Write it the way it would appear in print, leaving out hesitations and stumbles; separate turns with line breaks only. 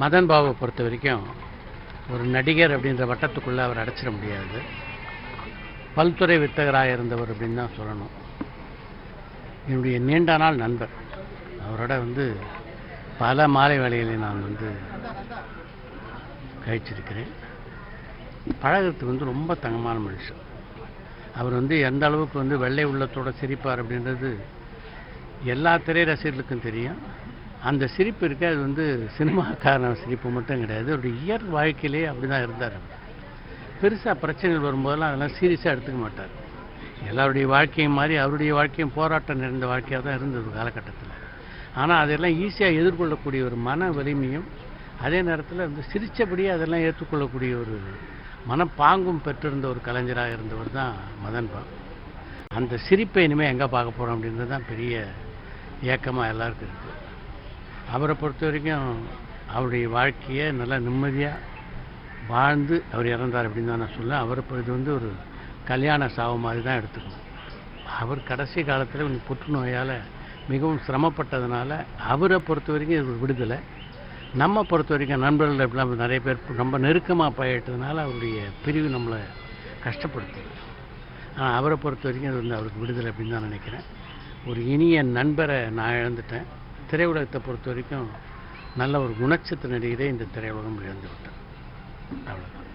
மதன் பாபுவை பொறுத்த வரைக்கும் ஒரு நடிகர் அப்படின்ற வட்டத்துக்குள்ளே அவர் அடைச்சிட முடியாது. பல்துறை வித்தகராக இருந்தவர் அப்படின்னு தான் சொல்லணும். என்னுடைய நீண்ட நாள் நண்பர். அவரோட பல மாலை வேளைகளை நான் கழிச்சிருக்கிறேன். பழகிறதுக்கு ரொம்ப தங்கமான மனுஷன். அவர் எந்த அளவுக்கு வெள்ளை உள்ளத்தோட சிரிப்பார் அப்படின்றது எல்லா திரை ரசிகர்களுக்கும் தெரியும். அந்த சிரிப்பு இருக்கு, அது சினிமாக்கான சிரிப்பு மட்டும் கிடையாது. அவருடைய இயற் வாழ்க்கையிலே அப்படி தான் இருந்தார். பெருசாக பிரச்சனைகள் வரும்போதெல்லாம் அதெல்லாம் சீரியஸாக எடுத்துக்க மாட்டார். எல்லாருடைய வாழ்க்கையும் மாதிரி அவருடைய வாழ்க்கையும் போராட்டம் நிறைந்த வாழ்க்கையாக தான் இருந்தது ஒரு காலகட்டத்தில். ஆனால் அதெல்லாம் ஈஸியாக எதிர்கொள்ளக்கூடிய ஒரு மன வலிமையும், அதே நேரத்தில் சிரித்தபடியே அதெல்லாம் ஏற்றுக்கொள்ளக்கூடிய ஒரு மனப்பாங்கும் பெற்றிருந்த ஒரு கலைஞராக இருந்தவர் தான் மதன் பாபு. அந்த சிரிப்பை இனிமேல் எங்கே பார்க்க போகிறோம் அப்படின்றது தான் பெரிய ஏக்கமாக எல்லாருக்கும் இருக்குது. அவரை பொறுத்த வரைக்கும் அவருடைய வாழ்க்கையை நல்லா நிம்மதியாக வாழ்ந்து அவர் இறந்தார் அப்படின்னு தான் நான் சொல்லுவேன். அவர் இது ஒரு கல்யாண சாவு மாதிரி தான் எடுத்துக்கணும். அவர் கடைசி காலத்தில் புற்றுநோயால் மிகவும் சிரமப்பட்டதுனால அவரை பொறுத்த வரைக்கும் இது விடுதலை. நம்ம பொறுத்த வரைக்கும் நண்பர்கள் எப்படிலாம் நிறைய பேர் ரொம்ப நெருக்கமாக பயிட்டதுனால அவருடைய பிரிவு நம்மளை கஷ்டப்படுத்துது. ஆனால் அவரை பொறுத்த வரைக்கும் அது அவருக்கு விடுதலை அப்படின்னு தான் நினைக்கிறேன். ஒரு இனிய நண்பரை நான் இழந்துட்டேன். திரையுலகத்தை பொறுத்த வரைக்கும் நல்ல ஒரு குணச்சித்திர நடிகரை இந்த திரையுலகம் இழந்து விட்டேன். அவ்வளோ.